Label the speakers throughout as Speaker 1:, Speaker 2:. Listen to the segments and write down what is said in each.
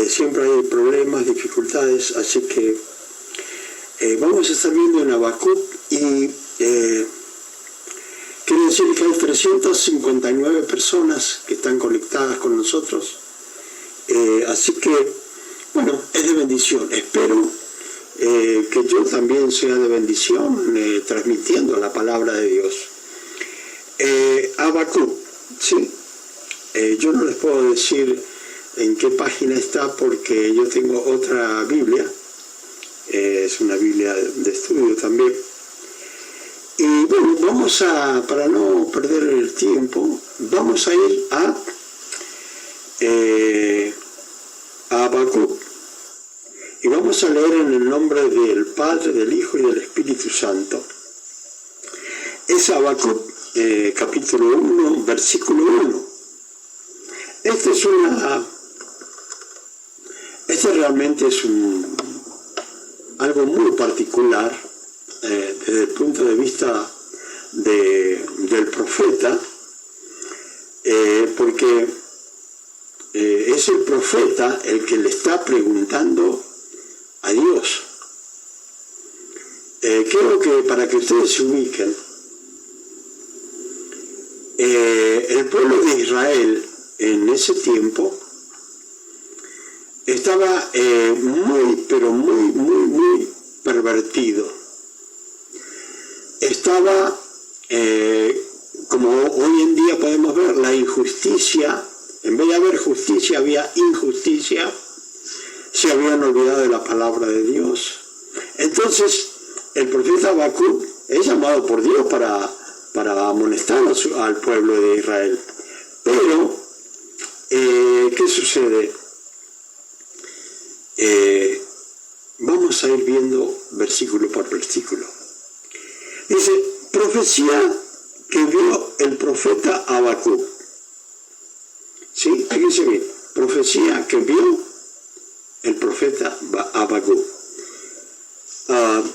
Speaker 1: siempre hay problemas, dificultades, así que vamos a estar viendo en Habacuc y quiero decir que hay 359 personas que están conectadas con nosotros, así que, bueno, es de bendición. Espero que yo también sea de bendición transmitiendo la palabra de Dios. Habacuc, ¿sí? Yo no les puedo decir en qué página está porque yo tengo otra Biblia, es una Biblia de estudio también. Y bueno, vamos a, para no perder el tiempo, vamos a ir a Habacuc y vamos a leer en el nombre del Padre, del Hijo y del Espíritu Santo. Es Habacuc, capítulo 1, versículo 1. Este realmente es algo muy particular desde el punto de vista del profeta, porque es el profeta el que le está preguntando a Dios. Quiero que para que ustedes se ubiquen, el pueblo de Israel en ese tiempo estaba muy pervertido. Estaba, como hoy en día podemos ver, la injusticia. En vez de haber justicia, había injusticia. Se habían olvidado de la palabra de Dios. Entonces, el profeta Habacuc es llamado por Dios para amonestar al pueblo de Israel. Pero, ¿qué sucede? Vamos a ir viendo versículo por versículo. Dice, profecía que vio el profeta Habacuc. ¿Sí? Fíjense bien. Profecía que vio el profeta Habacuc.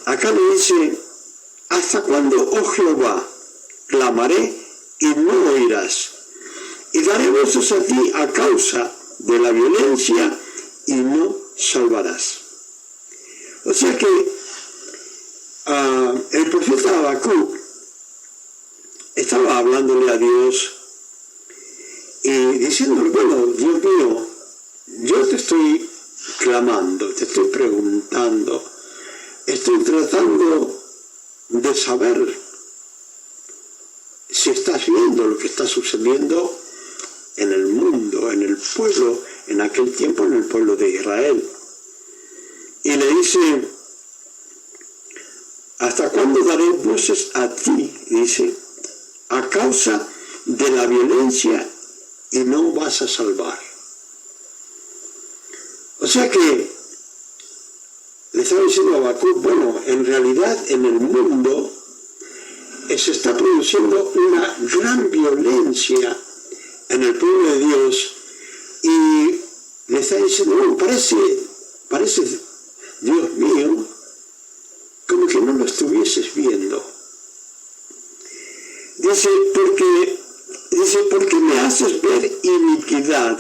Speaker 1: Acá le dice, ¿hasta cuándo, oh Jehová, clamaré y no oirás? Y daré voces a ti a causa de la violencia y no salvarás. O sea que el profeta Habacuc estaba hablándole a Dios y diciéndole, bueno, Dios mío, yo te estoy clamando, te estoy preguntando, estoy tratando de saber si estás viendo lo que está sucediendo en el mundo, en el pueblo, en aquel tiempo en el pueblo de Israel. Y le dice, ¿hasta cuándo daré voces a ti? Dice, a causa de la violencia y no vas a salvar. O sea que le estaba diciendo a Habacuc, bueno, en realidad en el mundo se está produciendo una gran violencia en el pueblo de Dios y le está diciendo, bueno, parece, Dios mío, como que no lo estuvieses viendo. Dice, ¿por qué me haces ver iniquidad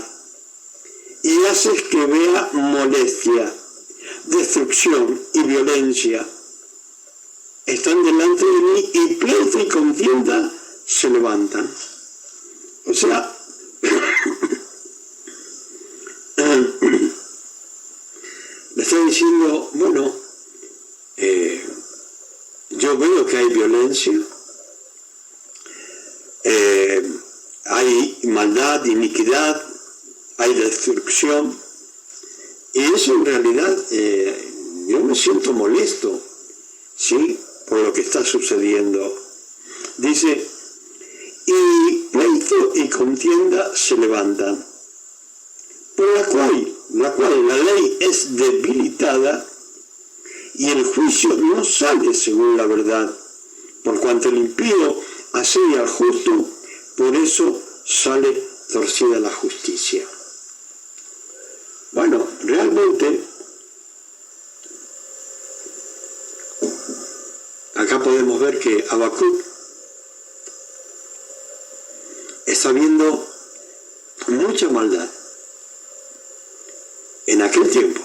Speaker 1: y haces que vea molestia, destrucción y violencia? Están delante de mí y pleito y contienda se levantan. O sea, le está diciendo, bueno, yo veo que hay violencia, hay maldad, iniquidad, hay destrucción, y eso en realidad yo me siento molesto, ¿sí?, por lo que está sucediendo. Dice, y pleito y contienda se levantan, por la cual la ley es debilitada y el juicio no sale según la verdad, por cuanto el impío asedia al justo, por eso sale torcida la justicia. Bueno, realmente acá podemos ver que Habacuc está viendo mucha maldad. en aquel tiempo,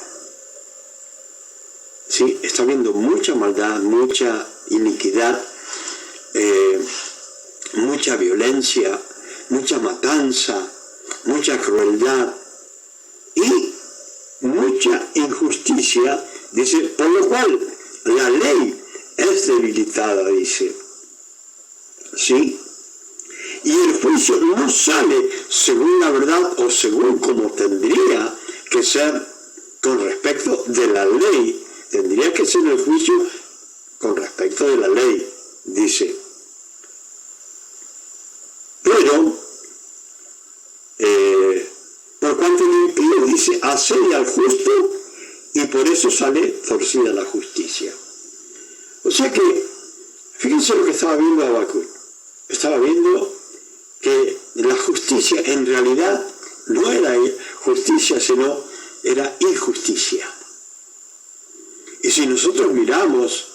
Speaker 1: ¿sí? Está habiendo mucha maldad, mucha iniquidad, mucha violencia, mucha matanza, mucha crueldad y mucha injusticia, dice, por lo cual la ley es debilitada, dice, ¿sí? Y el juicio no sale según la verdad o según como tendría que ser con respecto de la ley. Tendría que ser el juicio con respecto de la ley, dice. Pero, por cuanto el impío, dice, asedia al justo y por eso sale torcida la justicia. O sea que, fíjense lo que estaba viendo Habacuc. Estaba viendo que la justicia en realidad no era justicia, sino era injusticia. Y si nosotros miramos,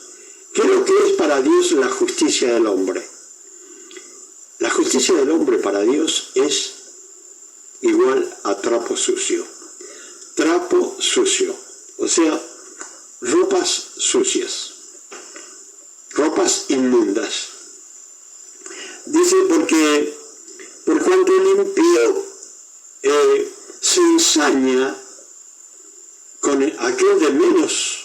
Speaker 1: ¿qué es lo que es para Dios la justicia del hombre? La justicia del hombre para Dios es igual a trapo sucio. Trapo sucio, o sea, ropas sucias, ropas inmundas. Dice, porque por cuanto el impío se ensaña con aquel de menos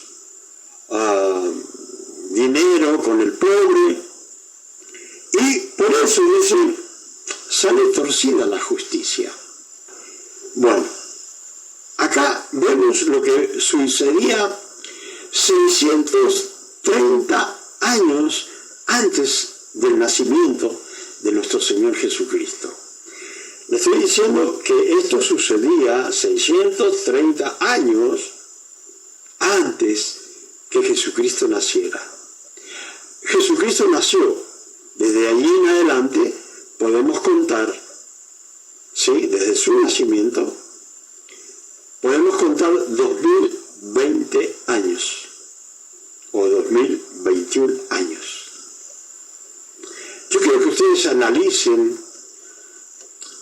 Speaker 1: dinero, con el pobre, y por eso, dice, sale torcida la justicia. Bueno, acá vemos lo que sucedía 630 años antes del nacimiento de nuestro Señor Jesucristo. Le estoy diciendo que esto sucedía 630 años antes que Jesucristo naciera. Jesucristo nació. Desde allí en adelante podemos contar, ¿sí? Desde su nacimiento, podemos contar 2020 años o 2021 años. Yo quiero que ustedes analicen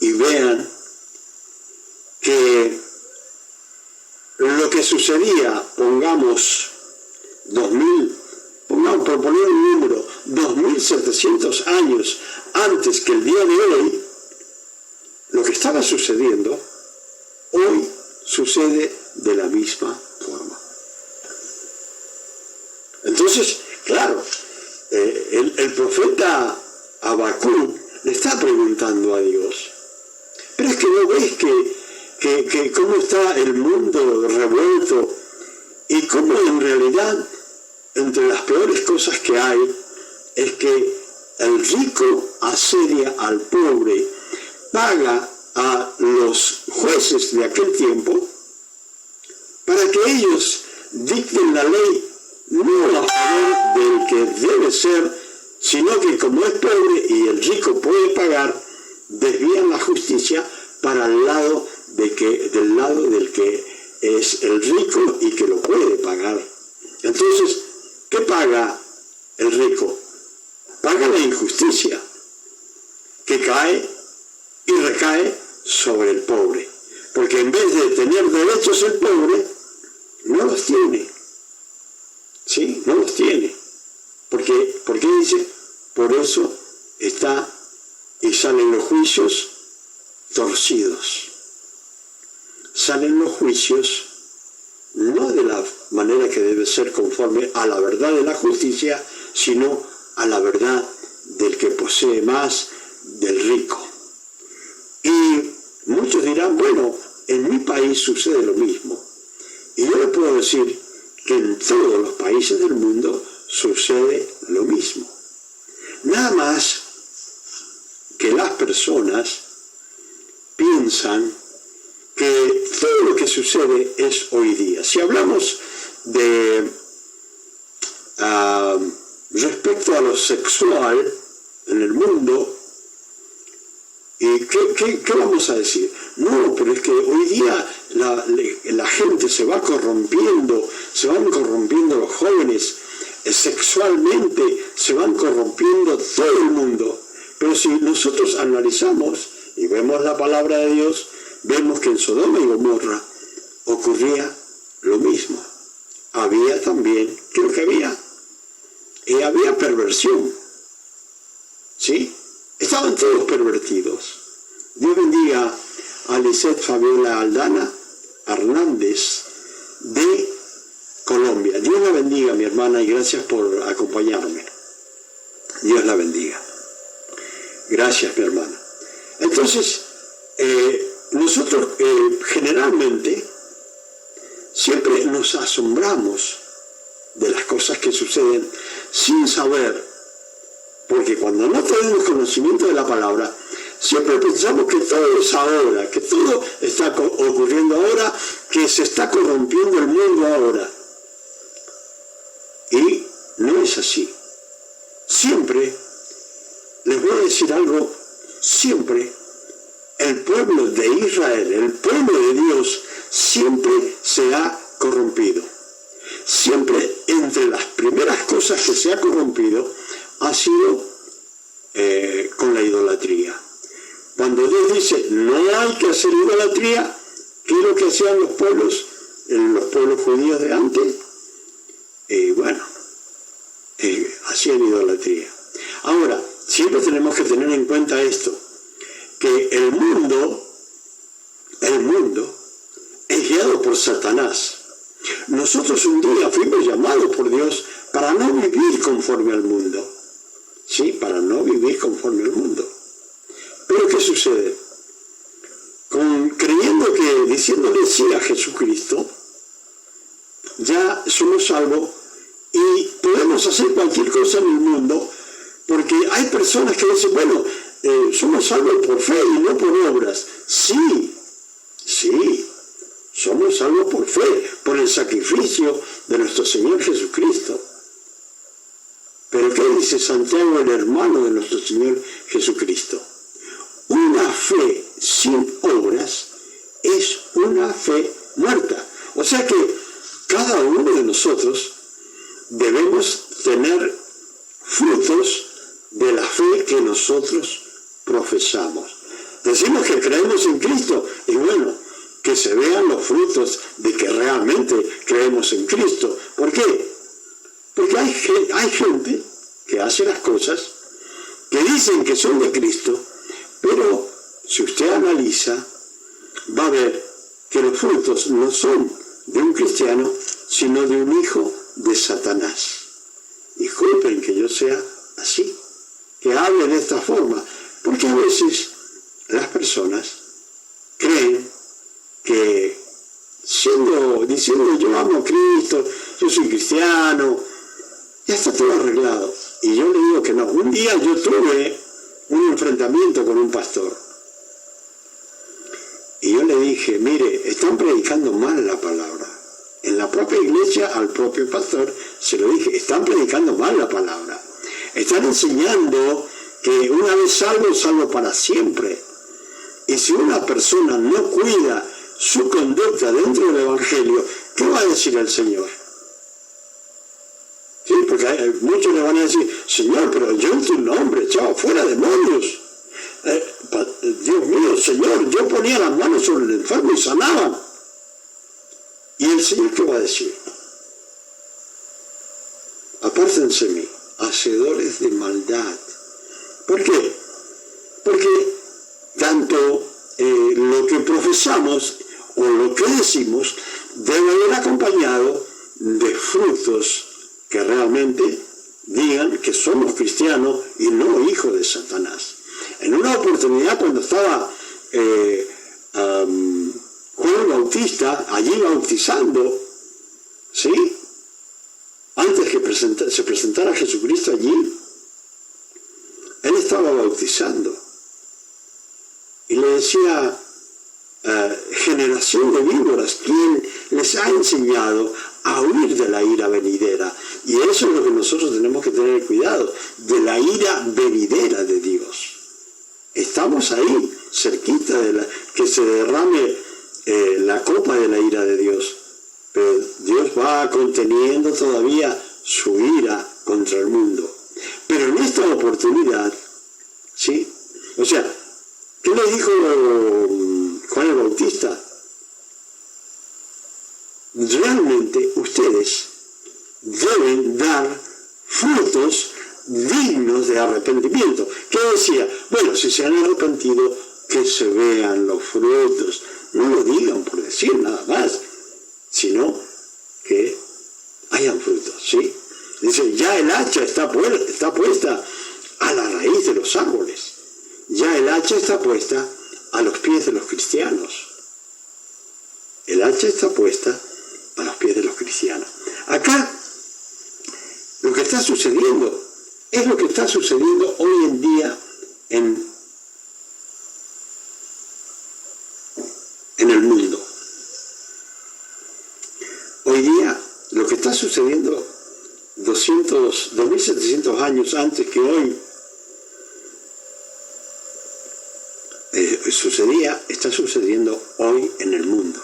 Speaker 1: y vean que lo que sucedía, pongamos por poner un número, 2700 años antes que el día de hoy, lo que estaba sucediendo, hoy sucede de la misma forma. Entonces, claro, el profeta Habacuc le está preguntando a Dios, pero es que no ves que cómo está el mundo revuelto y cómo en realidad entre las peores cosas que hay es que el rico asedia al pobre, paga a los jueces de aquel tiempo para que ellos dicten la ley no a favor del que debe ser, sino que como es pobre y el rico puede pagar, desvían la justicia para el lado del lado del que es el rico y que lo puede pagar. Entonces, ¿qué paga el rico? Paga la injusticia que cae y recae sobre el pobre. Porque en vez de tener derechos el pobre, no los tiene. ¿Sí? No los tiene. ¿Por qué dice? Por eso está y salen los juicios torcidos. Salen los juicios no de la manera que debe ser conforme a la verdad de la justicia, sino a la verdad del que posee más, del rico. Y muchos dirán, bueno, en mi país sucede lo mismo. Y yo le puedo decir que en todos los países del mundo sucede lo mismo. Nada más que las personas piensan que todo lo que sucede es hoy día. Si hablamos de respecto a lo sexual en el mundo, ¿y qué vamos a decir? No, pero es que hoy día la gente se va corrompiendo, se van corrompiendo los jóvenes, sexualmente se van corrompiendo todo el mundo. Pero si nosotros analizamos y vemos la palabra de Dios, vemos que en Sodoma y Gomorra ocurría lo mismo. Había también, creo que había perversión, ¿sí? Estaban todos pervertidos. Dios bendiga a Lisette Fabiola Aldana Hernández de Colombia. Dios la bendiga, mi hermana, y gracias por acompañarme. Dios la bendiga. Gracias, mi hermana. Entonces, nosotros generalmente siempre nos asombramos de las cosas que suceden sin saber, porque cuando no tenemos conocimiento de la palabra, siempre pensamos que todo es ahora, que todo está ocurriendo ahora, que se está corrompiendo el mundo ahora. Y no es así. Siempre, les voy a decir algo, siempre el pueblo de Israel, el pueblo de Dios, siempre se ha corrompido. Siempre entre las primeras cosas que se ha corrompido ha sido con la idolatría. Cuando Dios dice no hay que hacer idolatría, ¿qué es lo que hacían los pueblos judíos de antes? Hacían idolatría. Ahora, siempre tenemos que tener en cuenta esto, que el mundo es guiado por Satanás. Nosotros un día fuimos llamados por Dios para no vivir conforme al mundo. Sí, para no vivir conforme al mundo. Pero ¿qué sucede? Creyendo que, diciéndole sí a Jesucristo, ya somos salvos y podemos hacer cualquier cosa en el mundo, porque hay personas que dicen, bueno, somos salvos por fe y no por obras. Sí, somos salvos por fe, por el sacrificio de nuestro Señor Jesucristo. Pero ¿qué dice Santiago, el hermano de nuestro Señor Jesucristo? Una fe sin obras es una fe muerta. O sea que cada uno de nosotros debemos tener frutos de la fe que nosotros profesamos. Decimos que creemos en Cristo y bueno, que se vean los frutos de que realmente creemos en Cristo. ¿Por qué? Porque hay gente que hace las cosas, que dicen que son de Cristo, pero si usted analiza, va a ver que los frutos no son de un cristiano, sino de un hijo de Satanás. Disculpen que yo sea así, que hable de esta forma, porque a veces las personas creen que diciendo yo amo a Cristo, yo soy cristiano, ya está todo arreglado. Y yo le digo que no. Un día yo tuve un enfrentamiento con un pastor. Y yo le dije, mire, están predicando mal la palabra. En la propia iglesia, al propio pastor, se lo dije, están predicando mal la palabra. Están enseñando que una vez salvo para siempre. Y si una persona no cuida su conducta dentro del Evangelio, ¿qué va a decir el Señor? Sí, porque muchos le van a decir, Señor, pero yo en tu nombre echaba fuera demonios. Dios mío, Señor, yo ponía las manos sobre el enfermo y sanaban. ¿Y el Señor qué va a decir? Apártense de mí, hacedores de maldad. ¿Por qué? Porque tanto lo que profesamos o lo que decimos debe ir acompañado de frutos que realmente digan que somos cristianos y no hijos de Satanás. En una oportunidad cuando estaba Juan Bautista allí bautizando, ¿sí? Antes que se presentara Jesucristo allí, él estaba bautizando. Y le decía, generación de víboras, ¿quién les ha enseñado a huir de la ira venidera? Y eso es lo que nosotros tenemos que tener cuidado, de la ira venidera de Dios. Estamos ahí, cerquita de que se derrame la copa de la ira de Dios. Pero Dios va conteniendo todavía su ira contra el mundo. Pero en esta oportunidad, ¿sí? O sea, ¿qué le dijo Juan el Bautista? realmente ustedes deben dar frutos dignos de arrepentimiento. ¿Qué decía? Bueno, si se han arrepentido, que se vean los frutos. No lo digan por decir nada más, sino que hayan frutos, ¿sí? Dice, ya el hacha está puesta a la raíz de los árboles. Ya el hacha está puesta a los pies de los cristianos. El hacha está puesta a los pies de los cristianos. Acá, lo que está sucediendo es lo que está sucediendo hoy en día en el mundo. Hoy día, lo que está sucediendo 2.700 años antes que hoy está sucediendo hoy en el mundo.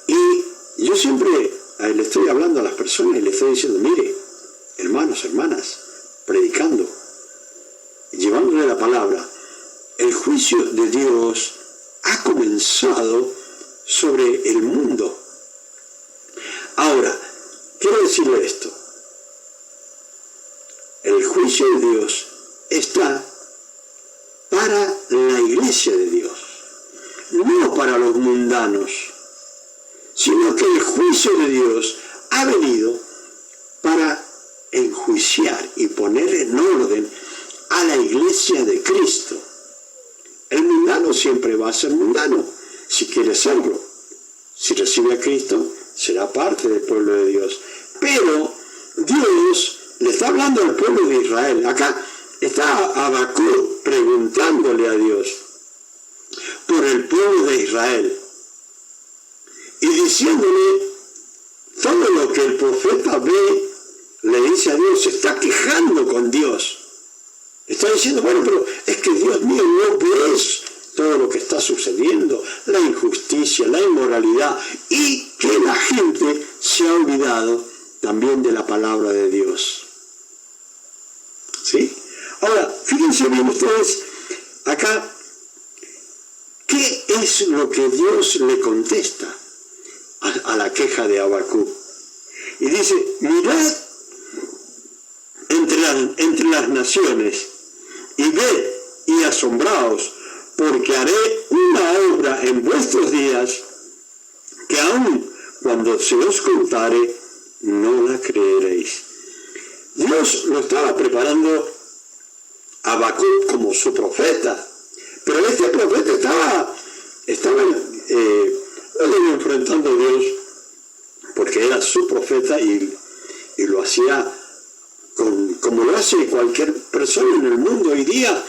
Speaker 1: Y yo siempre le estoy hablando a las personas y le estoy diciendo, mire, hermanos, hermanas, predicando, llevándole la palabra, el juicio de Dios ha comenzado sobre el mundo. Ahora, quiero decirle esto. El juicio de Dios está para la iglesia de Dios, no para los mundanos, sino que el juicio de Dios ha venido para enjuiciar y poner en orden a la iglesia de Cristo. El mundano siempre va a ser mundano, si quiere serlo. Si recibe a Cristo, será parte del pueblo de Dios. Pero Dios le está hablando al pueblo de Israel. Acá está Habacuc preguntándole a Dios por el pueblo de Israel y diciéndole todo lo que el profeta ve, le dice a Dios, se está quejando con Dios. Está diciendo, bueno, pero es que Dios mío, no ves todo lo que está sucediendo, la injusticia, la inmoralidad, y que la gente se ha olvidado también de la palabra de Dios. ¿Sí? Ahora, fíjense bien ustedes, acá, ¿qué es lo que Dios le contesta a la queja de Habacuc? Y dice, mirad entre las naciones, y ved y asombraos, porque haré una obra en vuestros días, que aun cuando se os contare, no la creeréis. Dios lo estaba preparando a Habacuc como su profeta, pero este profeta estaba enfrentando a Dios, porque era su profeta y lo hacía como lo hace cualquier persona en el mundo hoy día,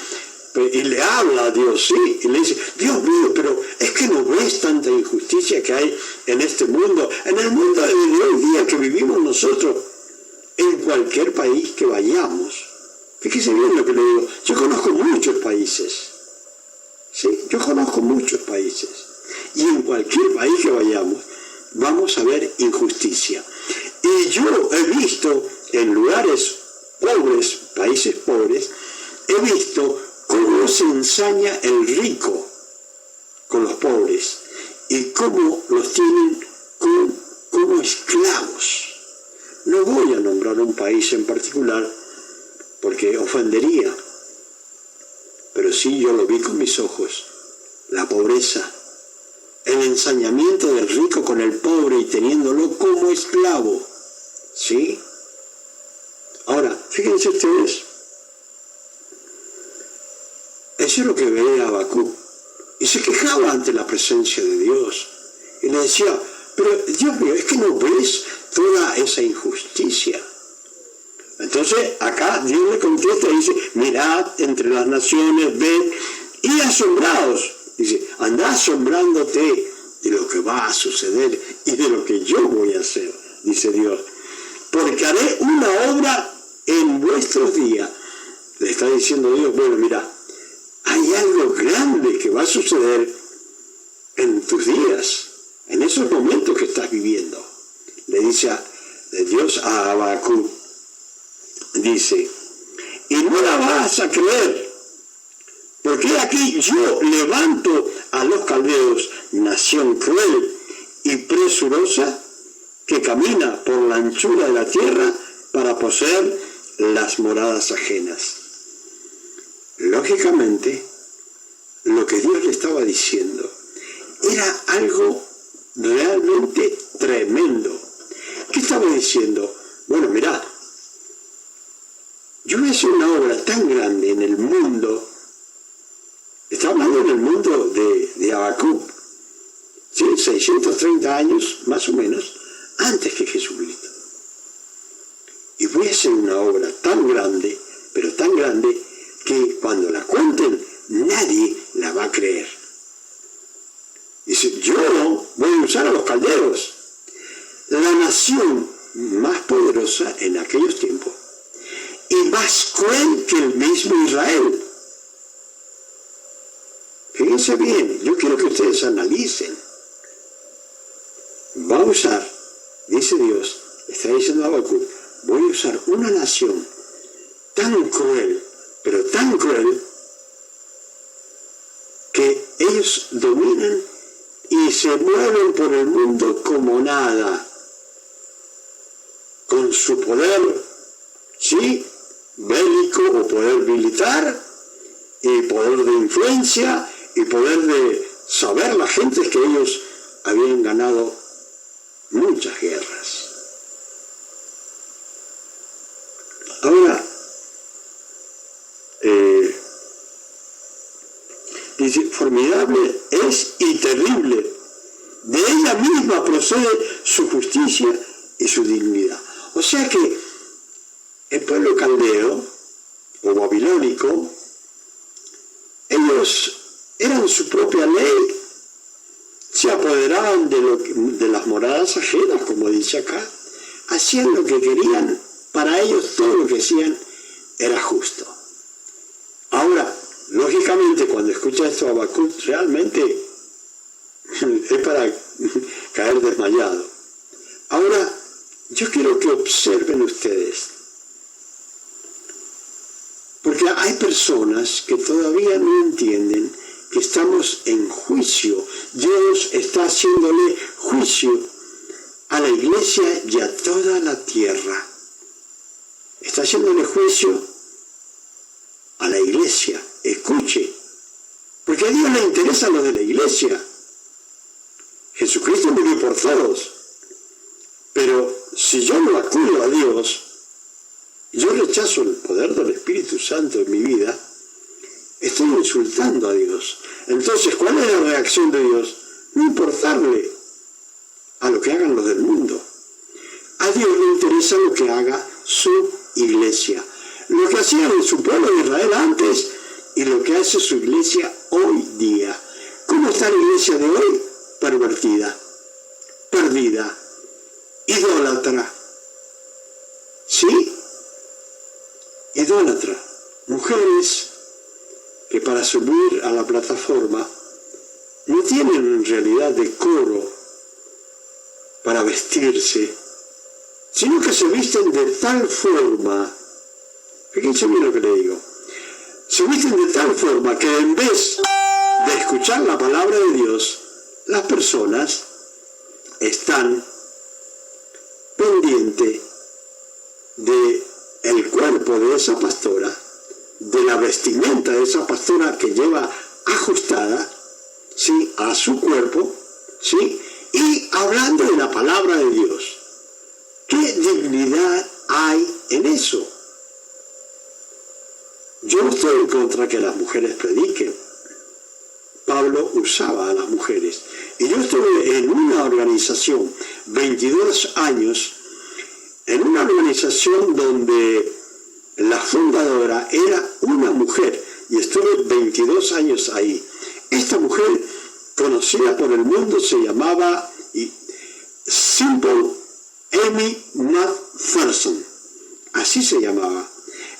Speaker 1: y le habla a Dios, sí, y le dice, Dios mío, pero es que no ves tanta injusticia que hay en este mundo, en el mundo de hoy día que vivimos nosotros, en cualquier país que vayamos. Fíjese bien lo que le digo, yo conozco muchos países, sí, yo conozco muchos países, y en cualquier país que vayamos, vamos a ver injusticia. Y yo he visto en lugares pobres, países pobres, he visto cómo se ensaña el rico con los pobres y cómo los tienen como esclavos. No voy a nombrar un país en particular porque ofendería, pero sí yo lo vi con mis ojos, la pobreza, el ensañamiento del rico con el pobre y teniéndolo como esclavo, ¿sí? Ahora, fíjense ustedes, eso es lo que veía Habacuc, y se quejaba ante la presencia de Dios, y le decía, pero Dios mío, es que no ves toda esa injusticia. Entonces, acá Dios le contesta y dice, mirad entre las naciones, ved y asombraos. Dice, anda asombrándote de lo que va a suceder y de lo que yo voy a hacer, dice Dios. Porque haré una obra en vuestros días. Le está diciendo Dios, bueno, mira, hay algo grande que va a suceder en tus días, en esos momentos que estás viviendo. Le dice Dios a Habacuc, dice, y no la vas a creer, porque aquí yo levanto a los caldeos, nación cruel, y presurosa que camina por la anchura de la tierra para poseer las moradas ajenas. Lógicamente, lo que Dios le estaba diciendo era algo realmente tremendo. ¿Qué estaba diciendo? Bueno, mirá, yo voy a hacer una obra tan grande en el mundo. Está hablando en el mundo de Habacuc, ¿sí? 630 años, más o menos, antes que Jesucristo. Y voy a hacer una obra tan grande, pero tan grande, que cuando la cuenten, nadie la va a creer. Dice, yo voy a usar a los caldeos, la nación más poderosa en aquellos tiempos, y más cruel que el mismo Israel. Fíjense bien, yo quiero que ustedes analicen. Va a usar, dice Dios, está diciendo Habacuc, voy a usar una nación tan cruel, pero tan cruel, que ellos dominan y se mueven por el mundo como nada, con su poder, ¿sí?, bélico o poder militar, y poder de influencia, y poder de saber la gente que ellos habían ganado muchas guerras. Ahora, dice, formidable es y terrible. De ella misma procede su justicia y su dignidad. O sea que el pueblo caldeo o babilónico, ellos eran su propia ley, se apoderaban de las moradas ajenas, como dice acá, hacían lo que querían, para ellos todo lo que hacían era justo. Ahora, lógicamente, cuando escucha esto Habacuc, realmente es para caer desmayado. Ahora, yo quiero que observen ustedes, porque hay personas que todavía no entienden que estamos en juicio. Dios está haciéndole juicio a la iglesia y a toda la tierra. Está haciéndole juicio a la iglesia. Escuche, porque a Dios le interesa lo de la iglesia. Jesucristo murió por todos, pero si yo no acudo a Dios, yo rechazo el poder del Espíritu Santo en mi vida, estoy insultando a Dios. Entonces, ¿cuál es la reacción de Dios? No importarle a lo que hagan los del mundo. A Dios le interesa lo que haga su iglesia. Lo que hacía en su pueblo de Israel antes y lo que hace su iglesia hoy día. ¿Cómo está la iglesia de hoy? Pervertida, perdida, idólatra. ¿Sí? Idólatra. Mujeres que para subir a la plataforma no tienen en realidad decoro para vestirse, sino que se visten de tal forma, fíjense bien lo que le digo, se visten de tal forma que en vez de escuchar la palabra de Dios, las personas están pendientes del cuerpo de esa pastora, de la vestimenta de esa pastora que lleva ajustada, ¿sí?, a su cuerpo, ¿sí?, y hablando de la palabra de Dios. ¿Qué dignidad hay en eso? Yo no estoy en contra que las mujeres prediquen. Pablo usaba a las mujeres. Y yo estuve en una organización, 22 años, en una organización donde la fundadora era una mujer, y estuve 22 años ahí. Esta mujer, conocida por el mundo, se llamaba Simple Amy McPherson. Así se llamaba.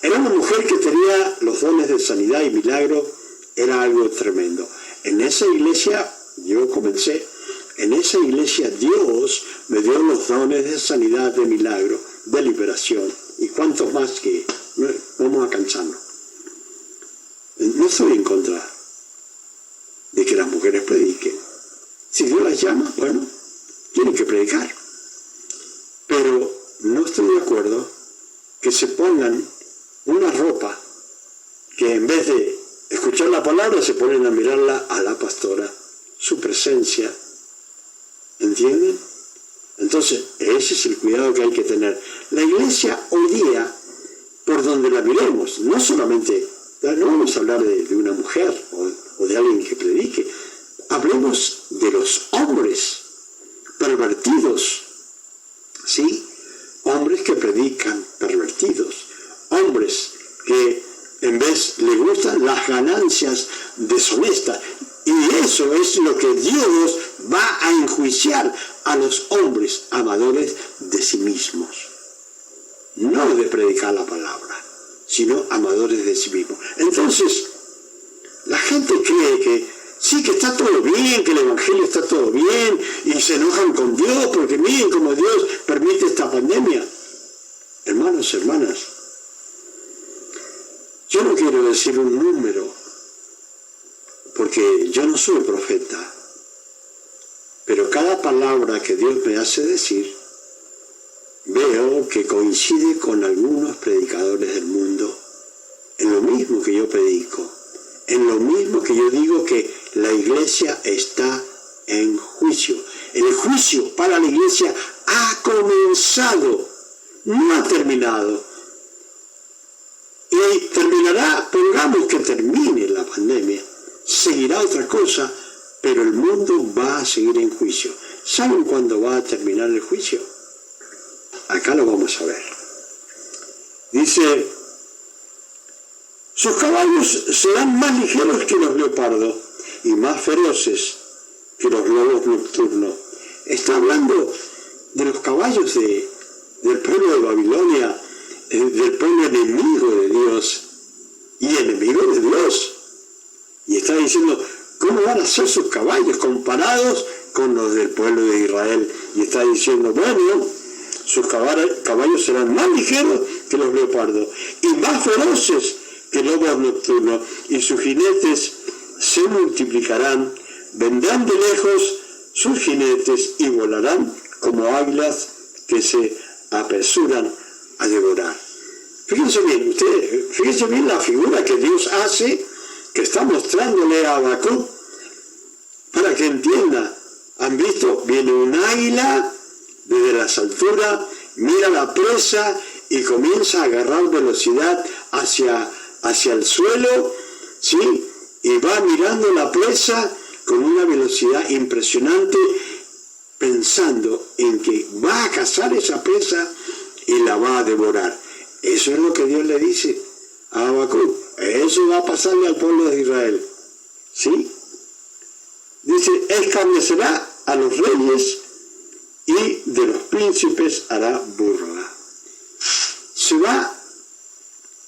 Speaker 1: Era una mujer que tenía los dones de sanidad y milagro, era algo tremendo. En esa iglesia, yo comencé, en esa iglesia Dios me dio los dones de sanidad, de milagro, de liberación, y cuantos más que vamos a cansarnos. No estoy en contra de que las mujeres prediquen. Si Dios las llama, bueno, tienen tienen que predicar. Pero no estoy de acuerdo que se pongan una ropa que en vez de escuchar la palabra se ponen a mirarla a la pastora, su presencia. ¿Entienden? Entonces, ese es el cuidado que hay que tener. La iglesia hoy día, por donde la miremos, no solamente, no vamos a hablar de una mujer o de alguien que predique, hablemos de los hombres pervertidos, ¿sí? Hombres que predican pervertidos, hombres que en vez les gustan las ganancias deshonestas. Y eso es lo que Dios va a enjuiciar a los hombres amadores de sí mismos. No de predicar la palabra, sino amadores de sí mismos. Entonces, la gente cree que sí, que está todo bien, que el Evangelio está todo bien, y se enojan con Dios porque miren cómo Dios permite esta pandemia. Hermanos, hermanas, yo no quiero decir un número, porque yo no soy profeta, pero cada palabra que Dios me hace decir, veo que coincide con algunos predicadores del mundo, en lo mismo que yo predico, en lo mismo que yo digo que la iglesia está en juicio. El juicio para la iglesia ha comenzado, no ha terminado. Y terminará, pongamos que termine la pandemia, seguirá otra cosa, pero el mundo va a seguir en juicio. ¿Saben cuándo va a terminar el juicio? Acá lo vamos a ver. Dice, sus caballos serán más ligeros que los leopardos y más feroces que los lobos nocturnos. Está hablando de los caballos del pueblo de Babilonia, del pueblo enemigo de Dios y enemigo de Dios. Y está diciendo, ¿cómo van a ser sus caballos comparados con los del pueblo de Israel? Y está diciendo, bueno, sus caballos serán más ligeros que los leopardos y más feroces que lobos nocturnos, y sus jinetes se multiplicarán, vendrán de lejos sus jinetes y volarán como águilas que se apresuran a devorar. Fíjense bien, ustedes, fíjense bien la figura que Dios hace, que está mostrándole a Habacuc, para que entienda. Han visto, viene un águila desde las alturas, mira la presa y comienza a agarrar velocidad hacia el suelo, ¿sí? Y va mirando la presa con una velocidad impresionante, pensando en que va a cazar esa presa y la va a devorar. Eso es lo que Dios le dice a Habacuc. Eso va a pasarle al pueblo de Israel. ¿Sí? Dice, escarnecerá a los reyes y de los príncipes hará burla. Se va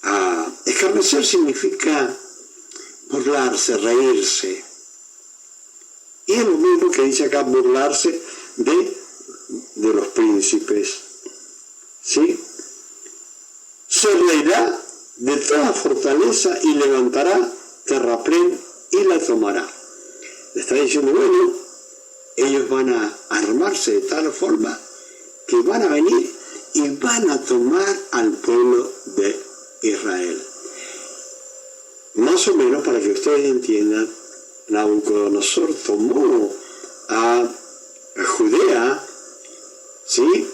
Speaker 1: a escarnecer, significa burlarse, reírse. Y es lo mismo que dice acá, burlarse de los príncipes. ¿Sí? Se reirá de toda fortaleza y levantará terraplén y la tomará. Le está diciendo, bueno, ellos van a armarse de tal forma que van a venir y van a tomar al pueblo de Israel. Más o menos, para que ustedes entiendan, Nabucodonosor tomó a Judea, ¿sí?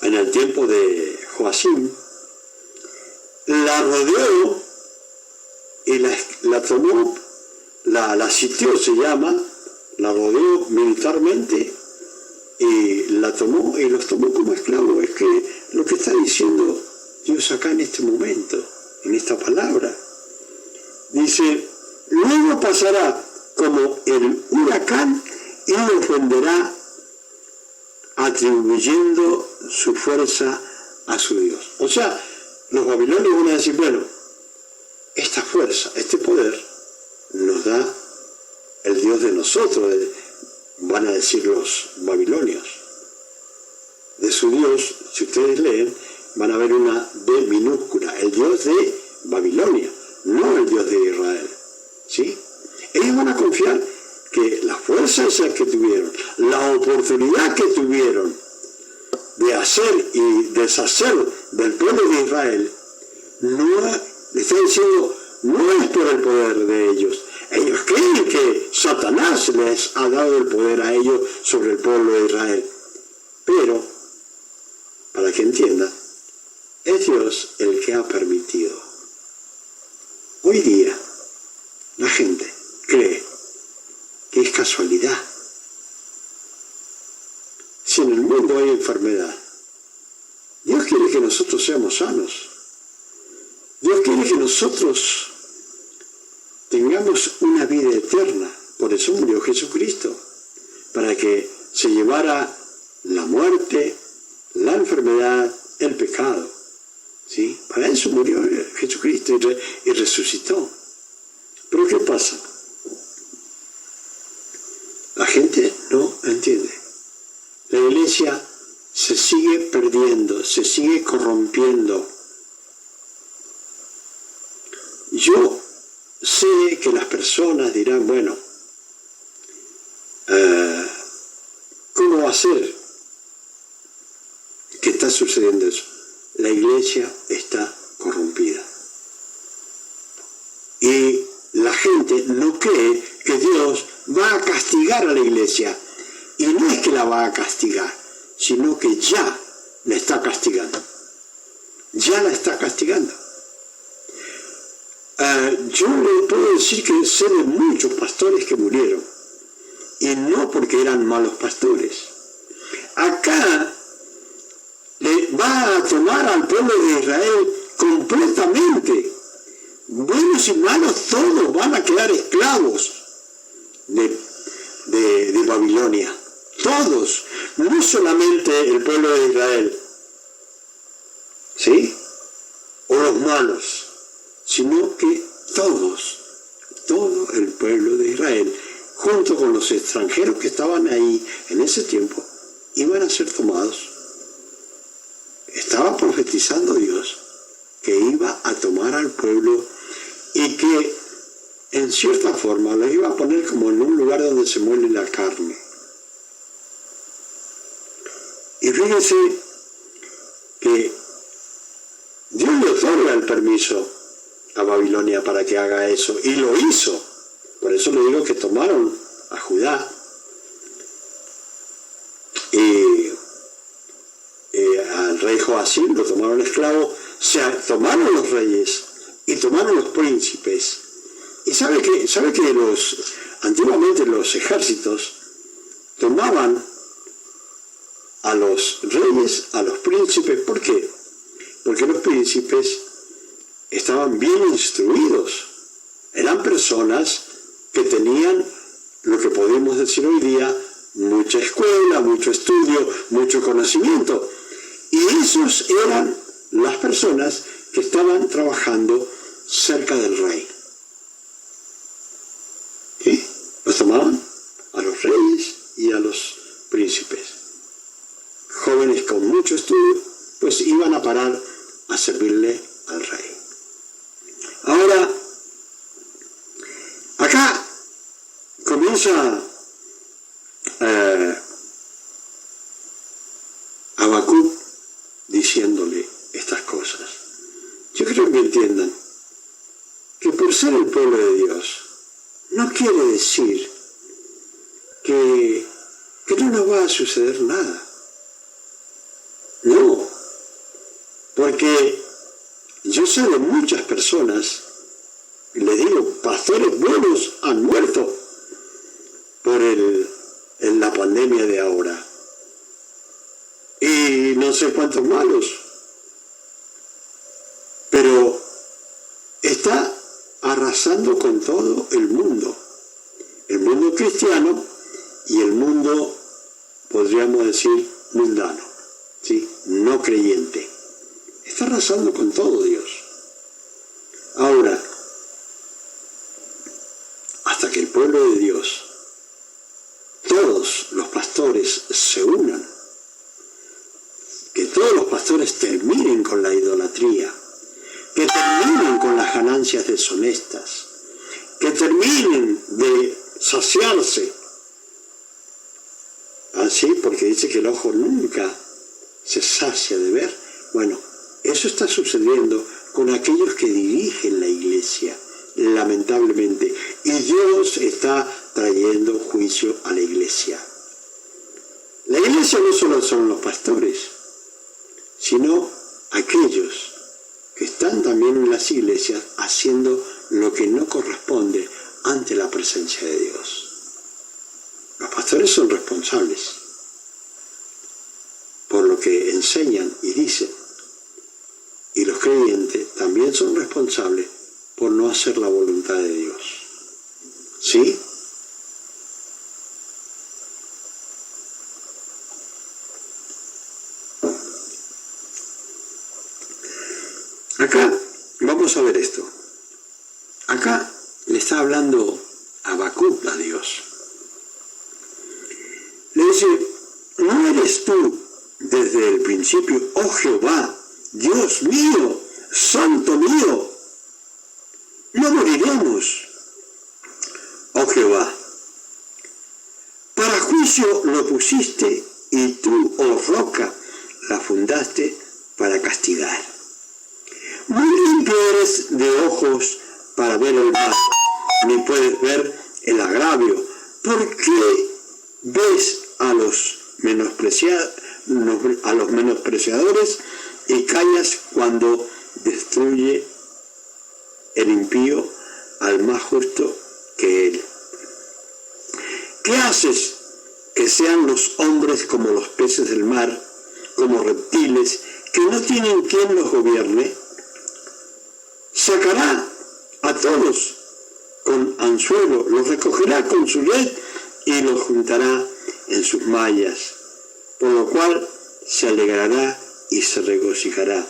Speaker 1: En el tiempo de Joacim, la rodeó y la tomó, la sitió, se llama, la rodeó militarmente y la tomó y los tomó como esclavos. Es que lo que está diciendo Dios acá en este momento, en esta palabra, dice, luego pasará como el huracán y los venderá atribuyendo su fuerza a su Dios. O sea, los babilonios van a decir, bueno, esta fuerza, este poder, nos da el Dios de nosotros, van a decir los babilonios. De su Dios, si ustedes leen, van a ver una D minúscula, el Dios de Babilonia, no el Dios de Israel. ¿Sí? Ellos van a confiar que la fuerza esa que tuvieron, la oportunidad que tuvieron de hacer y deshacer del pueblo de Israel, le está diciendo, no es por el poder de ellos. Ellos creen que Satanás les ha dado el poder a ellos sobre el pueblo de Israel. Pero, para que entiendan, es Dios el que ha permitido. Hoy día, la gente cree que es casualidad. Si en el mundo hay enfermedad, Dios quiere que nosotros seamos sanos. Dios quiere que nosotros tengamos una vida eterna. Por eso murió Jesucristo, para que se llevara la muerte, la enfermedad, el pecado. ¿Sí? Para eso murió Jesucristo y resucitó. Pero ¿qué pasa? La gente no entiende. La iglesia se sigue perdiendo, se sigue corrompiendo. Yo sé que las personas dirán, bueno, ¿cómo va a ser que está sucediendo eso? La iglesia está corrompida. Y la gente no cree que Dios va a castigar a la iglesia. Y no es que la va a castigar, sino que ya la está castigando. Ya la está castigando. Yo le puedo decir que sé de muchos pastores que murieron. Y no porque eran malos pastores. Acá le va a tomar al pueblo de Israel completamente. Buenos y malos todos van a quedar esclavos de Babilonia. Todos, no solamente el pueblo de Israel, ¿sí? O los malos, sino que todos, todo el pueblo de Israel, junto con los extranjeros que estaban ahí en ese tiempo, iban a ser tomados. Estaba profetizando Dios que iba a tomar al pueblo y que en cierta forma lo iba a poner como en un lugar donde se muele la carne. Y fíjense que Dios le otorga el permiso a Babilonia para que haga eso, y lo hizo. Por eso le digo que tomaron a Judá. Al rey Joacim lo tomaron esclavo, tomaron los reyes y tomaron los príncipes. Y sabe que antiguamente los ejércitos tomaban a los reyes, a los príncipes. ¿Por qué? Porque los príncipes estaban bien instruidos. Eran personas que tenían lo que podemos decir hoy día, mucha escuela, mucho estudio, mucho conocimiento. Y esos eran las personas que estaban trabajando cerca del rey. ¿Sí? Los tomaban a los reyes y a los príncipes. Jóvenes con mucho estudio, pues iban a parar a servirle al rey. Ahora, acá comienza Habacuc diciéndole estas cosas. Yo creo que entiendan que por ser el pueblo de Dios no quiere decir que no nos va a suceder nada. No, porque yo sé de muchas personas, les digo, pastores buenos han muerto por la pandemia de ahora. Y no sé cuántos malos. Pero está arrasando con todo el mundo cristiano y el mundo, podríamos decir, mundano, ¿sí? No creyente. Está arrasando con todo Dios. Ahora, hasta que el pueblo de Dios, todos los pastores se unan, que todos los pastores terminen con la idolatría, que terminen con las ganancias deshonestas, que terminen de saciarse. Así, porque dice que el ojo nunca se sacia de ver. Bueno, eso está sucediendo con aquellos que dirigen la iglesia, lamentablemente. Y Dios está trayendo juicio a la iglesia. La iglesia no solo son los pastores, sino aquellos que están también en las iglesias haciendo lo que no corresponde ante la presencia de Dios. Los pastores son responsables por lo que enseñan y dicen. Y los creyentes también son responsables por no hacer la voluntad de Dios. ¿Sí? Acá vamos a ver esto. Acá le está hablando Habacuc a Dios. Le dice, ¿no eres tú desde el principio, oh Jehová, Dios mío, santo mío? No moriremos, oh Jehová. Para juicio lo pusiste y tú, oh roca, la fundaste para castigar. Muy limpio eres de ojos para ver el mal, ni puedes ver el agravio. ¿Por qué ves a los menospreciadores y callas cuando destruye el impío al más justo que él? ¿Qué haces que sean los hombres como los peces del mar, como reptiles que no tienen quien los gobierne? Sacará a todos con anzuelo, los recogerá con su red y los juntará en sus mallas, por lo cual se alegrará y se regocijará.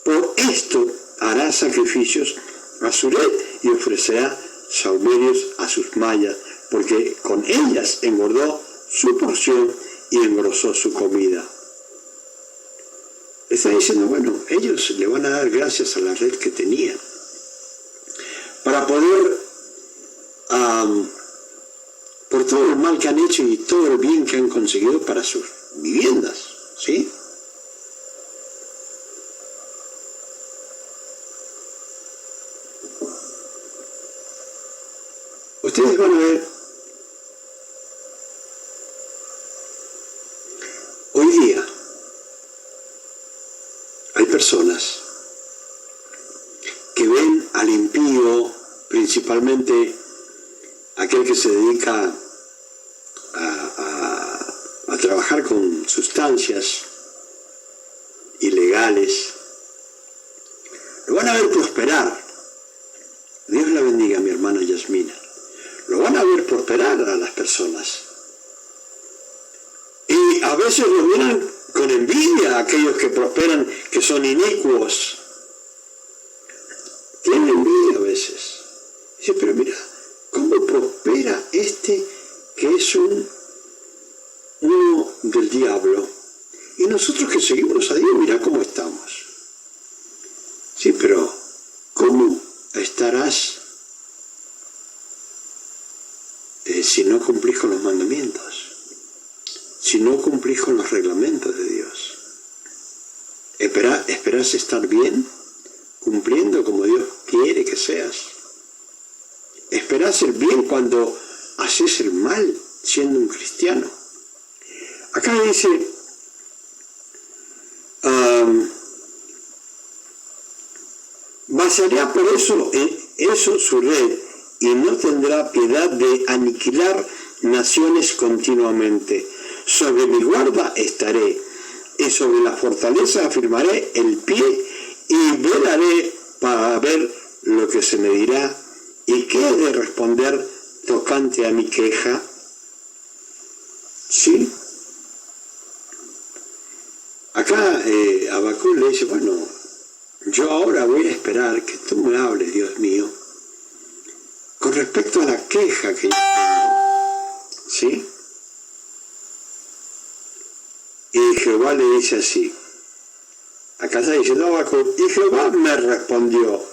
Speaker 1: Por esto hará sacrificios a su red y ofrecerá sahumerios a sus mallas, porque con ellas engordó su porción y engrosó su comida. Está diciendo, bueno, ellos le van a dar gracias a la red que tenían para poder, por todo el mal que han hecho y todo el bien que han conseguido para sus viviendas, ¿sí? Ustedes van a ver, hoy día hay personas que ven al impío, principalmente aquel que se dedica a trabajar con sustancias ilegales, lo van a ver prosperar. Dios la bendiga, mi hermana Yasmina. Lo van a ver prosperar a las personas. Y a veces lo miran con envidia a aquellos que prosperan, que son inicuos. Tienen envidia a veces. Dice, pero mira, ¿cómo prospera este que es uno del diablo? Y nosotros que seguimos a Dios, mira cómo estamos. Sí, pero ¿cómo estarás si no cumplís con los mandamientos? Si no cumplís con los reglamentos de Dios. ¿Esperás estar bien? Cumpliendo como Dios quiere que seas. ¿Esperás el bien cuando haces el mal siendo un cristiano? Acá dice, vaciará por eso su red y no tendrá piedad de aniquilar naciones continuamente. Sobre mi guarda estaré, y sobre la fortaleza afirmaré el pie, y velaré para ver lo que se me dirá, y qué he de responder tocante a mi queja. ¿Sí? Acá Habacuc le dice, bueno, yo ahora voy a esperar que tú me hables, Dios mío, con respecto a la queja que yo tengo. ¿Sí? Y Jehová le dice así, acá está diciendo Habacuc, y Jehová me respondió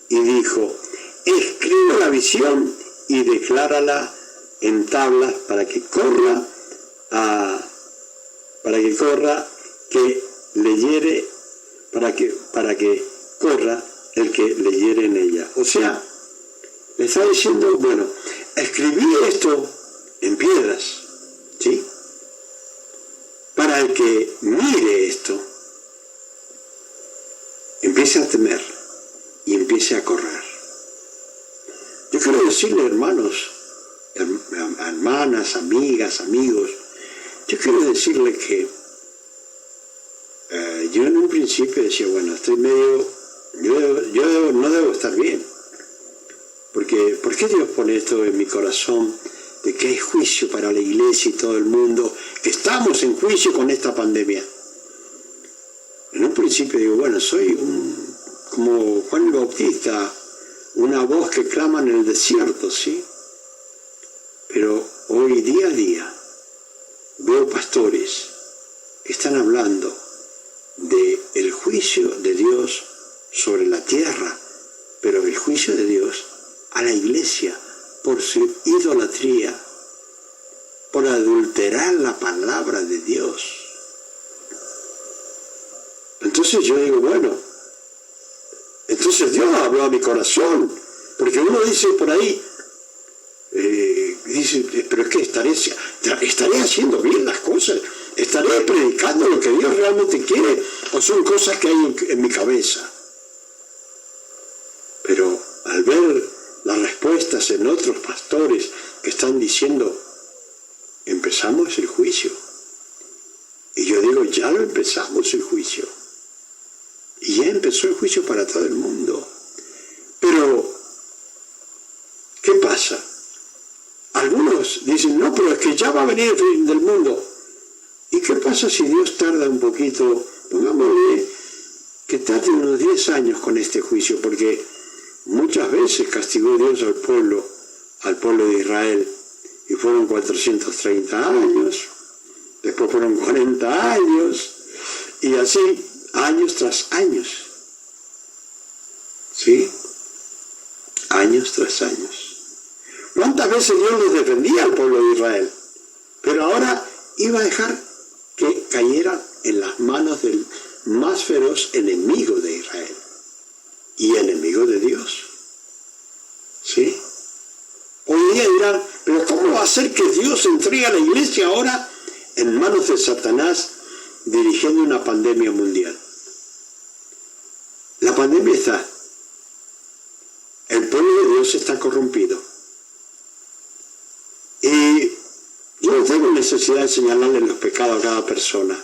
Speaker 1: y dijo, escribe la visión y declárala en tablas para que corra que leyere, para que corra el que leyere en ella. O sea, le está diciendo, bueno, escribí esto en piedras, ¿sí? Para el que mire esto, empiece a temer y empiece a correr. Yo quiero decirle, hermanos, hermanas, amigas, amigos, yo quiero decirle que yo en un principio decía, bueno, estoy medio, yo no debo estar bien, porque ¿por qué Dios pone esto en mi corazón de que hay juicio para la iglesia y todo el mundo, que estamos en juicio con esta pandemia? En un principio digo, bueno, soy como Juan el Bautista, una voz que clama en el desierto, ¿sí? Pero hoy, día a día, veo pastores que están hablando del juicio de Dios sobre la tierra, pero el juicio de Dios a la iglesia por su idolatría, por adulterar la palabra de Dios. Entonces yo digo, bueno, entonces Dios habló a mi corazón, porque uno dice por ahí, dice, pero es que estaré haciendo bien las cosas, estaré predicando lo que Dios realmente quiere, o son cosas que hay en mi cabeza. Pero al ver las respuestas en otros pastores que están diciendo, empezamos el juicio, y yo digo, ya lo empezamos el juicio, y ya empezó el juicio para todo el mundo. Pero ¿qué pasa? Algunos dicen, no, pero es que ya va a venir el fin del mundo. ¿Y qué pasa si Dios tarda un poquito? Pongámosle que tarde unos 10 años con este juicio, porque muchas veces castigó Dios al pueblo de Israel, y fueron 430 años, después fueron 40 años, y así, años tras años. ¿Sí? Años tras años. ¿Cuántas veces Dios los defendía al pueblo de Israel? Pero ahora iba a dejar que cayera en las manos del más feroz enemigo de Israel y enemigo de Dios. ¿Sí? Hoy día dirán, pero ¿cómo va a ser que Dios entregue a la iglesia ahora en manos de Satanás dirigiendo una pandemia mundial? La pandemia está. El pueblo de Dios está corrompido. Y yo no tengo necesidad de señalarle los pecados a cada persona,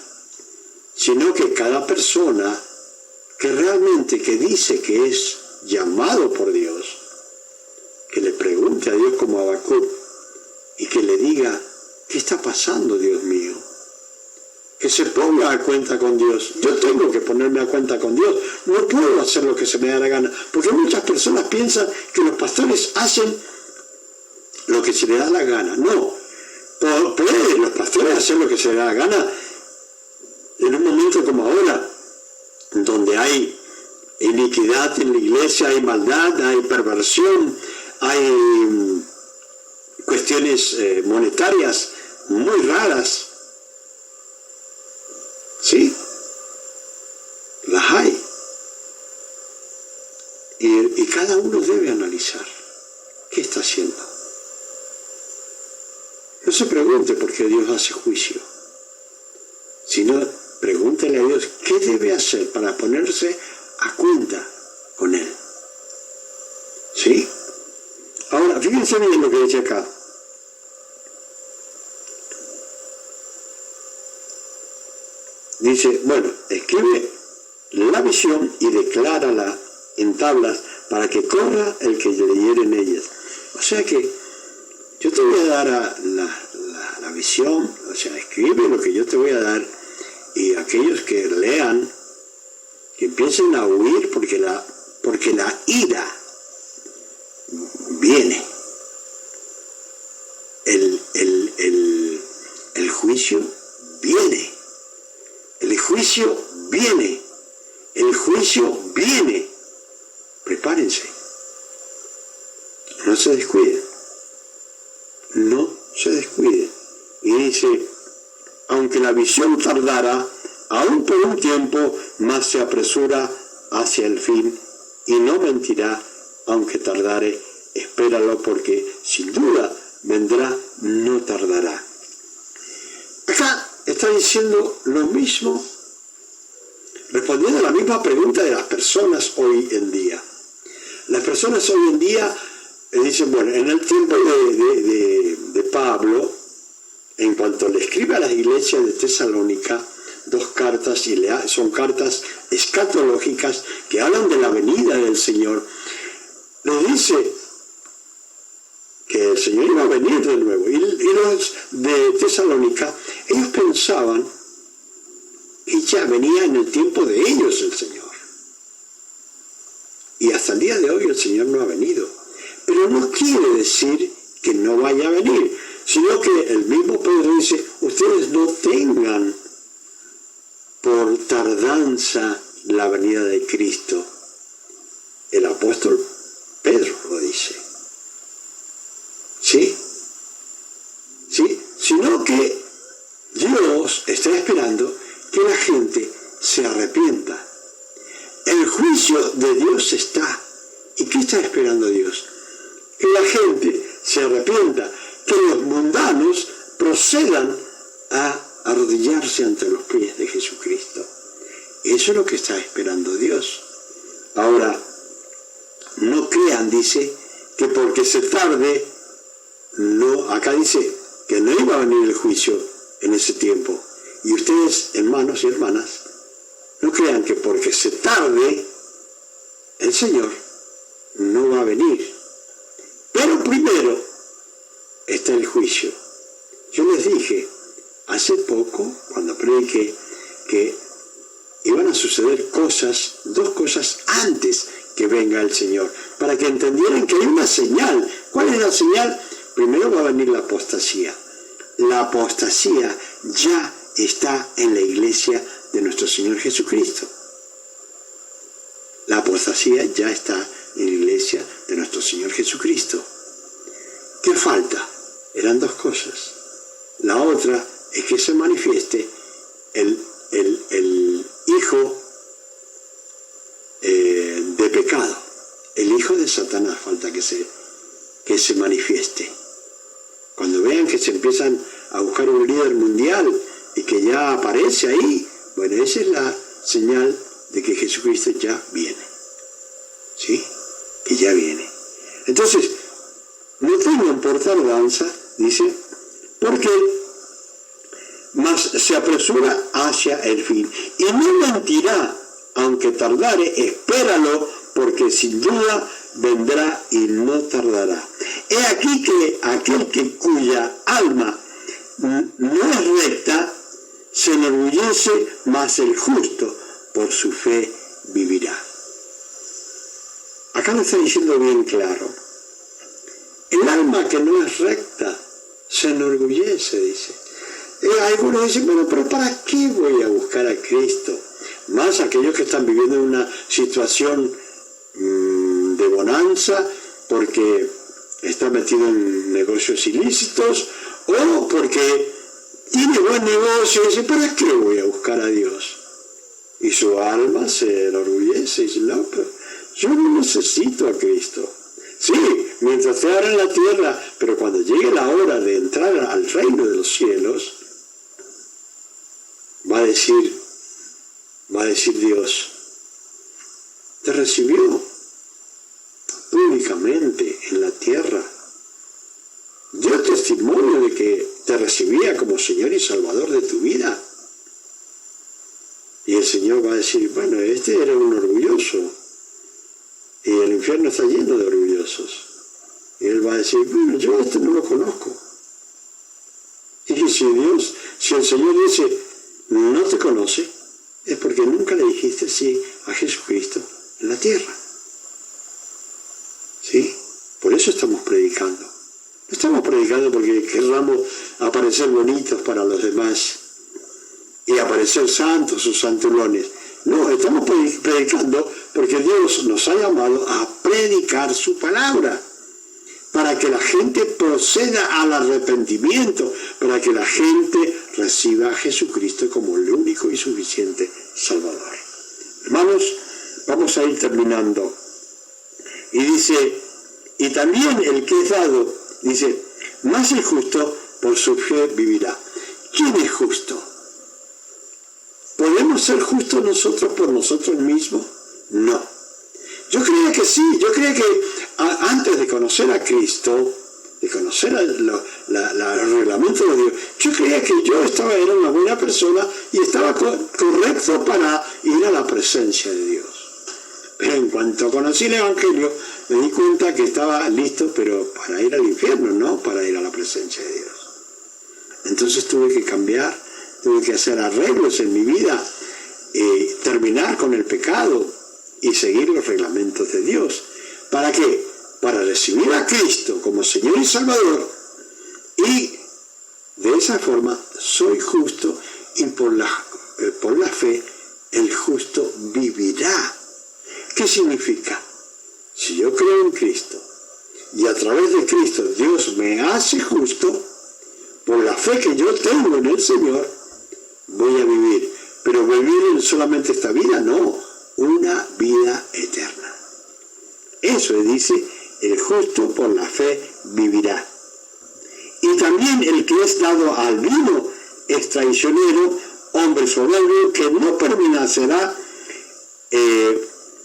Speaker 1: sino que cada persona que realmente que dice que es llamado por Dios, que le pregunte a Dios como Habacuc y que le diga, ¿qué está pasando, Dios mío? Que se ponga a cuenta con Dios. Yo tengo que ponerme a cuenta con Dios. No puedo hacer lo que se me da la gana, porque muchas personas piensan que los pastores hacen lo que se les da la gana. No, pueden los pastores hacer lo que se les da la gana en un momento como ahora, donde hay iniquidad en la iglesia, hay maldad, hay perversión, hay cuestiones monetarias muy raras. ¿Sí? Las hay. Y cada uno debe analizar qué está haciendo. No se pregunte por qué Dios hace juicio, sino pregúntele a Dios qué debe hacer para ponerse a cuenta con Él. ¿Sí? Ahora, fíjense bien lo que dice acá. Dice, bueno, escribe la visión y declárala en tablas para que corra el que leyere en ellas. O sea que yo te voy a dar la visión, o sea, escribe lo que yo te voy a dar, y aquellos que lean, que empiecen a huir porque la ira viene. El juicio viene. El juicio viene. El juicio viene. Prepárense. No se descuiden. Y dice, aunque la visión tardara, aún por un tiempo, más se apresura hacia el fin, y no mentirá, aunque tardare, espéralo, porque sin duda vendrá, no tardará. Acá está diciendo lo mismo, respondiendo a la misma pregunta de las personas hoy en día. Las personas hoy en día dicen, bueno, en el tiempo de Pablo, en cuanto le escribe a las iglesias de Tesalónica, 2 cartas, y son cartas escatológicas que hablan de la venida del Señor, les dice que el Señor iba a venir de nuevo. Y los de Tesalónica, ellos pensaban que ya venía en el tiempo de ellos el Señor. Y hasta el día de hoy el Señor no ha venido. Pero no quiere decir que no vaya a venir, sino que el mismo Pedro dice, ustedes no tengan por tardanza la venida de Cristo. El apóstol Pedro lo dice. ¿Sí? ¿Sí? Sino que Dios está esperando que la gente se arrepienta. El juicio de Dios está. ¿Y qué está esperando Dios? Que la gente se arrepienta, que los mundanos procedan a arrodillarse ante los pies de Jesucristo. Eso es lo que está esperando Dios. Ahora, no crean, dice, que porque se tarde, no, acá dice que no iba a venir el juicio en ese tiempo. Y ustedes, hermanos y hermanas, no crean que porque se tarde, el Señor no va a venir. Pero primero está el juicio. Yo les dije hace poco, cuando prediqué, que iban a suceder cosas, 2 cosas antes que venga el Señor, para que entendieran que hay una señal. ¿Cuál es la señal? Primero va a venir la apostasía. La apostasía ya está en la iglesia de nuestro Señor Jesucristo. La apostasía ya está en la iglesia de nuestro Señor Jesucristo. ¿Qué falta? Eran 2 cosas. La otra es que se manifieste el hijo de pecado, el hijo de Satanás. Falta que se manifieste. Cuando vean que se empiezan a buscar un líder mundial y que ya aparece ahí, bueno, esa es la señal de que Jesucristo ya viene. ¿Sí? Que ya viene. Entonces, no tengan por tardanza, dice, porque más se apresura hacia el fin. Y no mentirá, aunque tardare, espéralo, porque sin duda vendrá y no tardará. He aquí que aquel cuya alma no es recta, se enorgullece, mas el justo por su fe vivirá. Acá lo está diciendo bien claro. El alma que no es recta se enorgullece, dice. Algunos dicen, bueno, pero ¿para qué voy a buscar a Cristo? Más aquellos que están viviendo en una situación de bonanza, porque está metido en negocios ilícitos, o porque tiene buen negocio y dice, ¿para qué voy a buscar a Dios? Y su alma se enorgullece y dice, no, pero yo no necesito a Cristo. Sí, mientras esté ahora en la tierra, pero cuando llegue la hora de entrar al reino de los cielos, va a decir Dios, te recibió públicamente en la tierra, dio testimonio de que te recibía como Señor y Salvador de tu vida. Y el Señor va a decir, bueno, este era un orgulloso, y el infierno está lleno de orgullosos. Y Él va a decir, bueno, yo a este no lo conozco. Y si el Señor dice, no te conoce, es porque nunca le dijiste sí a Jesucristo en la tierra. ¿Sí? Por eso estamos predicando. No estamos predicando porque querramos aparecer bonitos para los demás y aparecer santos o santulones. No, estamos predicando porque Dios nos ha llamado a predicar su palabra, para que la gente proceda al arrepentimiento, para que la gente reciba a Jesucristo como el único y suficiente Salvador. Hermanos, vamos a ir terminando. Y dice, y también el que es dado, dice, más el justo por su fe vivirá. ¿Quién es justo? ¿Podemos ser justos nosotros por nosotros mismos? No. Yo creía que sí, yo creía que antes de conocer a Cristo, de conocer el reglamento de Dios, yo creía que yo era una buena persona y estaba correcto para ir a la presencia de Dios. Pero en cuanto conocí el Evangelio, me di cuenta que estaba listo, pero para ir al infierno, no para ir a la presencia de Dios. Entonces tuve que cambiar, tuve que hacer arreglos en mi vida, terminar con el pecado y seguir los reglamentos de Dios. ¿Para qué? Para recibir a Cristo como Señor y Salvador, y de esa forma soy justo, y por la fe el justo vivirá. ¿Qué significa? Si yo creo en Cristo y a través de Cristo Dios me hace justo, por la fe que yo tengo en el Señor, voy a vivir. Pero vivir en solamente esta vida, no, una vida eterna. Eso dice, el justo por la fe vivirá. Y también el que es dado al vino es traicionero, hombre soberbio, que no permanecerá,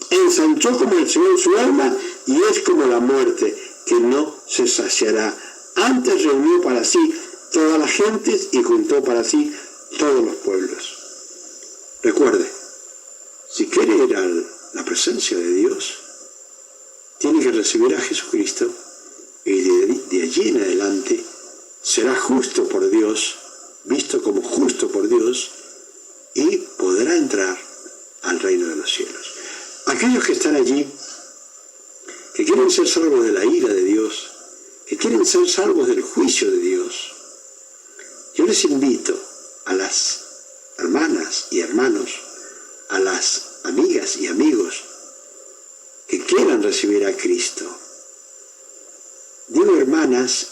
Speaker 1: ensanchó como el Señor su alma, y es como la muerte, que no se saciará. Antes reunió para sí todas las gentes y juntó para sí todos los pueblos. Recuerde, si quiere ir a la presencia de Dios, tiene que recibir a Jesucristo, y de allí en adelante será justo por Dios, visto como justo por Dios, y podrá entrar al reino de los cielos. Aquellos que están allí, que quieren ser salvos de la ira de Dios, que quieren ser salvos del juicio de Dios, yo les invito a las hermanas y hermanos, a las amigas y amigos que quieran recibir a Cristo. Digo hermanas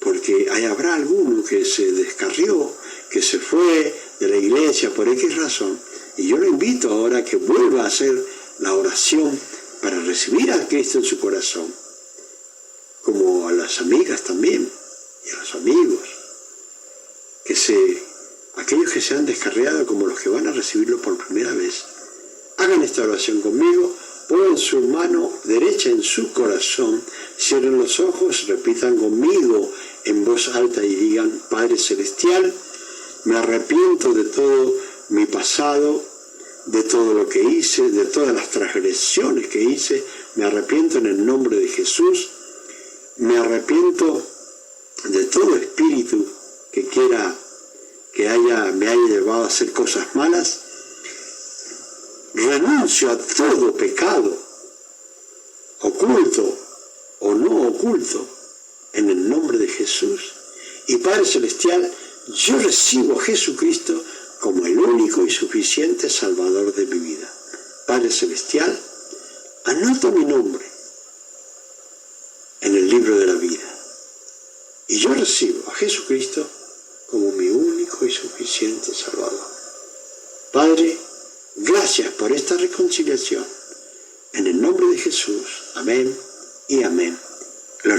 Speaker 1: porque habrá alguno que se descarrió, que se fue de la iglesia por X razón, y yo lo invito ahora a que vuelva a hacer la oración para recibir a Cristo en su corazón, como a las amigas también, y a los amigos, aquellos que se han descarriado como los que van a recibirlo por primera vez, hagan esta oración conmigo, pongan su mano derecha en su corazón, cierren los ojos, repitan conmigo en voz alta y digan: Padre Celestial, me arrepiento de todo mi pasado, de todo lo que hice, de todas las transgresiones que hice, me arrepiento en el nombre de Jesús, me arrepiento de todo espíritu que me haya llevado a hacer cosas malas, renuncio a todo pecado, oculto o no oculto, en el nombre de Jesús. Y Padre Celestial, yo recibo a Jesucristo como el único y suficiente Salvador de mi vida. Padre Celestial, anota mi nombre en el libro de la vida. Y yo recibo a Jesucristo como mi único y suficiente Salvador. Padre, gracias por esta reconciliación. En el nombre de Jesús. Amén y amén. Gloria.